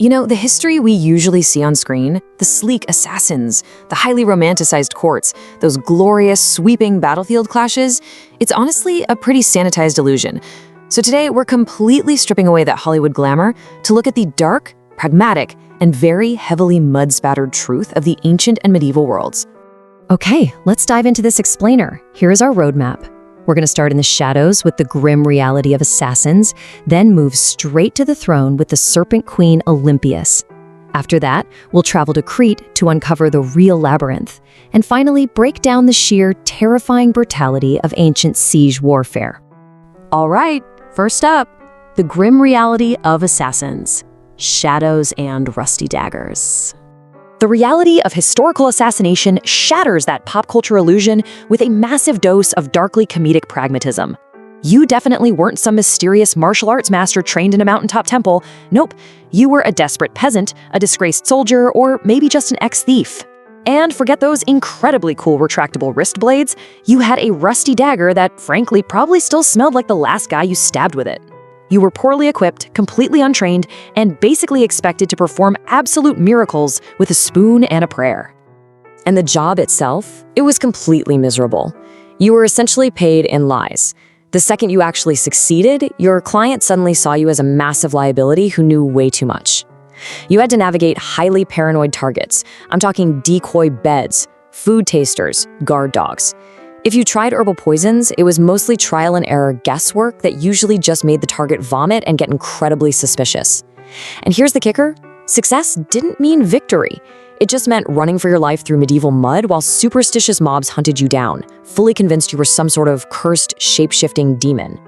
You know, the history we usually see on screen, the sleek assassins, the highly romanticized courts, those glorious, sweeping battlefield clashes, it's honestly a pretty sanitized illusion. So today, we're completely stripping away that Hollywood glamour to look at the dark, pragmatic, and very heavily mud-spattered truth of the ancient and medieval worlds. Okay, let's dive into this explainer. Here is our roadmap. We're going to start in the shadows with the grim reality of assassins, then move straight to the throne with the serpent queen Olympias. After that, we'll travel to Crete to uncover the real labyrinth, and finally break down the sheer, terrifying brutality of ancient siege warfare. All right, first up, the grim reality of assassins, shadows and rusty daggers. The reality of historical assassination shatters that pop culture illusion with a massive dose of darkly comedic pragmatism. You definitely weren't some mysterious martial arts master trained in a mountaintop temple. Nope, you were a desperate peasant, a disgraced soldier, or maybe just an ex-thief. And forget those incredibly cool retractable wrist blades, you had a rusty dagger that, frankly, probably still smelled like the last guy you stabbed with it. You were poorly equipped, completely untrained, and basically expected to perform absolute miracles with a spoon and a prayer. And the job itself, it was completely miserable. You were essentially paid in lies. The second you actually succeeded, your client suddenly saw you as a massive liability who knew way too much. You had to navigate highly paranoid targets. I'm talking decoy beds, food tasters, guard dogs. If you tried herbal poisons, it was mostly trial and error guesswork that usually just made the target vomit and get incredibly suspicious. And here's the kicker: success didn't mean victory. It just meant running for your life through medieval mud while superstitious mobs hunted you down, fully convinced you were some sort of cursed, shape-shifting demon.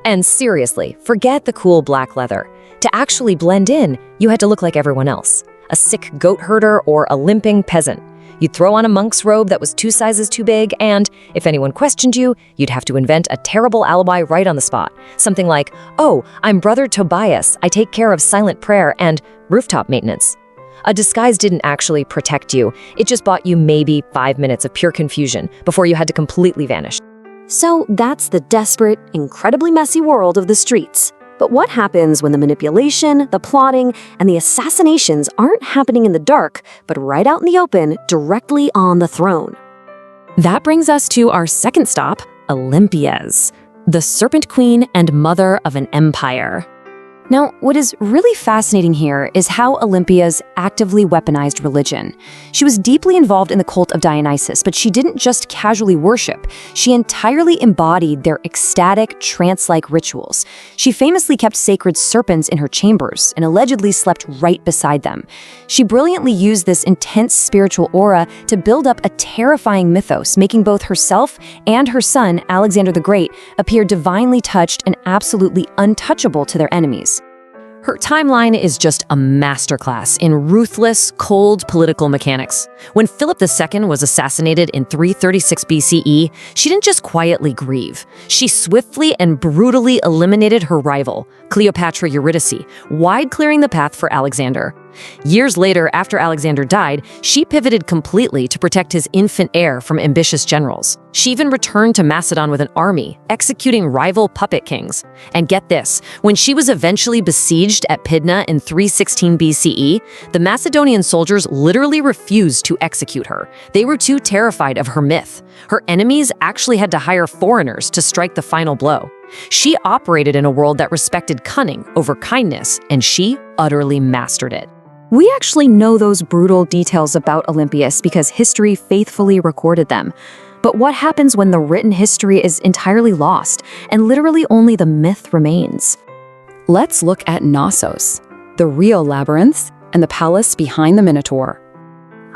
And seriously, forget the cool black leather. To actually blend in, you had to look like everyone else, a sick goat herder or a limping peasant. You'd throw on a monk's robe that was 2 sizes too big, and if anyone questioned you, you'd have to invent a terrible alibi right on the spot. Something like, "Oh, I'm Brother Tobias, I take care of silent prayer and rooftop maintenance." A disguise didn't actually protect you, it just bought you maybe 5 minutes of pure confusion before you had to completely vanish. So that's the desperate, incredibly messy world of the streets. But what happens when the manipulation, the plotting, and the assassinations aren't happening in the dark, but right out in the open, directly on the throne? That brings us to our second stop, Olympias, the serpent queen and mother of an empire. Now, what is really fascinating here is how Olympias actively weaponized religion. She was deeply involved in the cult of Dionysus, but she didn't just casually worship. She entirely embodied their ecstatic, trance-like rituals. She famously kept sacred serpents in her chambers and allegedly slept right beside them. She brilliantly used this intense spiritual aura to build up a terrifying mythos, making both herself and her son, Alexander the Great, appear divinely touched and absolutely untouchable to their enemies. Her timeline is just a masterclass in ruthless, cold political mechanics. When Philip II was assassinated in 336 BCE, she didn't just quietly grieve. She swiftly and brutally eliminated her rival, Cleopatra Eurydice, wide clearing the path for Alexander. Years later, after Alexander died, she pivoted completely to protect his infant heir from ambitious generals. She even returned to Macedon with an army, executing rival puppet kings. And get this, when she was eventually besieged at Pydna in 316 BCE, the Macedonian soldiers literally refused to execute her. They were too terrified of her myth. Her enemies actually had to hire foreigners to strike the final blow. She operated in a world that respected cunning over kindness, and she utterly mastered it. We actually know those brutal details about Olympias because history faithfully recorded them. But what happens when the written history is entirely lost and literally only the myth remains? Let's look at Knossos, the real labyrinth, and the palace behind the Minotaur.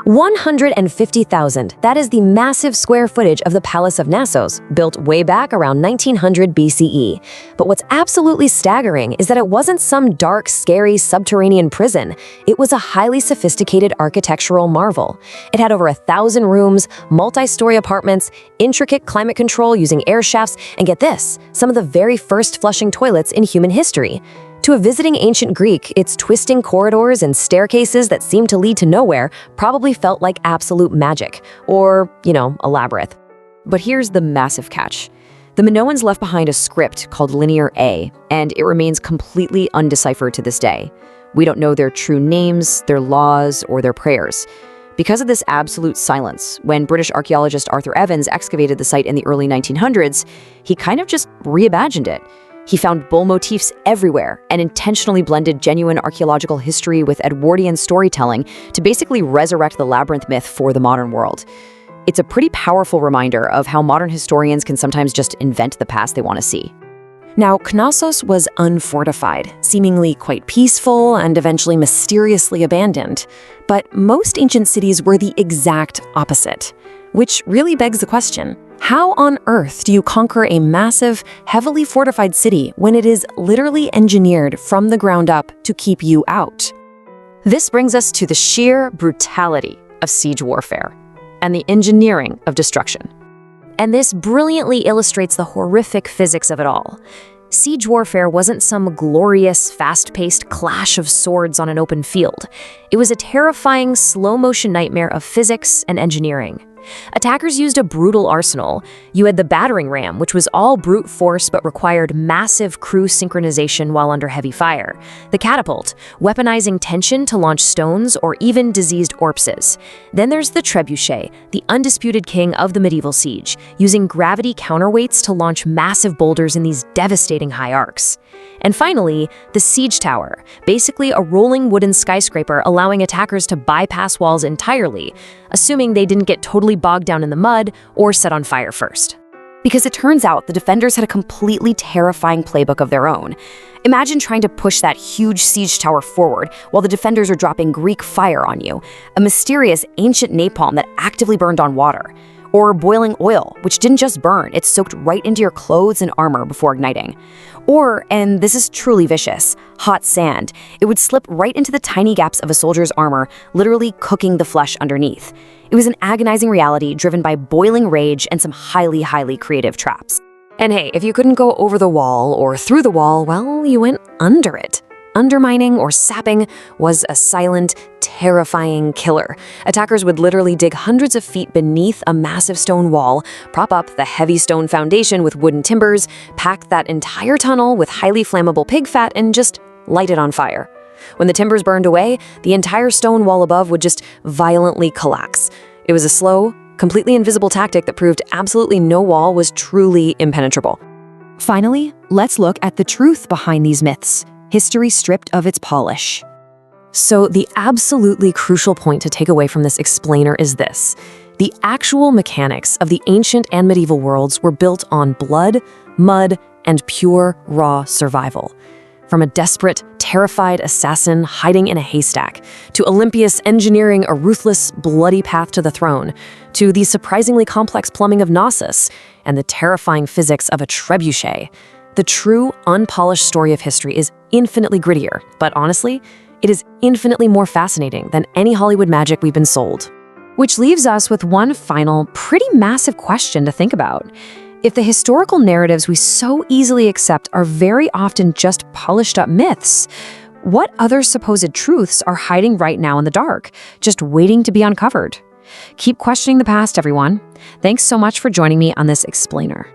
150,000. That is the massive square footage of the Palace of Knossos, built way back around 1900 BCE. But what's absolutely staggering is that it wasn't some dark, scary subterranean prison. It was a highly sophisticated architectural marvel. It had over 1,000 rooms, multi-story apartments, intricate climate control using air shafts, and get this, some of the very first flushing toilets in human history. To a visiting ancient Greek, its twisting corridors and staircases that seemed to lead to nowhere probably felt like absolute magic, or, a labyrinth. But here's the massive catch. The Minoans left behind a script called Linear A, and it remains completely undeciphered to this day. We don't know their true names, their laws, or their prayers. Because of this absolute silence, when British archaeologist Arthur Evans excavated the site in the early 1900s, he kind of just reimagined it. He found bull motifs everywhere and intentionally blended genuine archaeological history with Edwardian storytelling to basically resurrect the labyrinth myth for the modern world. It's a pretty powerful reminder of how modern historians can sometimes just invent the past they want to see. Now, Knossos was unfortified, seemingly quite peaceful and eventually mysteriously abandoned. But most ancient cities were the exact opposite, which really begs the question, how on earth do you conquer a massive, heavily fortified city when it is literally engineered from the ground up to keep you out? This brings us to the sheer brutality of siege warfare and the engineering of destruction. And this brilliantly illustrates the horrific physics of it all. Siege warfare wasn't some glorious, fast-paced clash of swords on an open field. It was a terrifying, slow-motion nightmare of physics and engineering. Attackers used a brutal arsenal. You had the battering ram, which was all brute force but required massive crew synchronization while under heavy fire. The catapult, weaponizing tension to launch stones or even diseased corpses. Then there's the trebuchet, the undisputed king of the medieval siege, using gravity counterweights to launch massive boulders in these devastating high arcs. And finally, the siege tower, basically a rolling wooden skyscraper allowing attackers to bypass walls entirely, assuming they didn't get totally bogged down in the mud or set on fire first. Because it turns out the defenders had a completely terrifying playbook of their own. Imagine trying to push that huge siege tower forward while the defenders are dropping Greek fire on you, a mysterious ancient napalm that actively burned on water, or boiling oil, which didn't just burn, it soaked right into your clothes and armor before igniting. Or, and this is truly vicious, hot sand. It would slip right into the tiny gaps of a soldier's armor, literally cooking the flesh underneath. It was an agonizing reality driven by boiling rage and some highly creative traps. And hey, if you couldn't go over the wall or through the wall, well, you went under it. Undermining or sapping was a silent, terrifying killer. Attackers would literally dig hundreds of feet beneath a massive stone wall, prop up the heavy stone foundation with wooden timbers, pack that entire tunnel with highly flammable pig fat, and just light it on fire. When the timbers burned away, the entire stone wall above would just violently collapse. It was a slow, completely invisible tactic that proved absolutely no wall was truly impenetrable. Finally, let's look at the truth behind these myths. History stripped of its polish. So the absolutely crucial point to take away from this explainer is this. The actual mechanics of the ancient and medieval worlds were built on blood, mud, and pure, raw survival. From a desperate, terrified assassin hiding in a haystack, to Olympius engineering a ruthless, bloody path to the throne, to the surprisingly complex plumbing of Knossos, and the terrifying physics of a trebuchet. The true, unpolished story of history is infinitely grittier, but honestly, it is infinitely more fascinating than any Hollywood magic we've been sold. Which leaves us with one final, pretty massive question to think about. If the historical narratives we so easily accept are very often just polished up myths, what other supposed truths are hiding right now in the dark, just waiting to be uncovered? Keep questioning the past, everyone. Thanks so much for joining me on this explainer.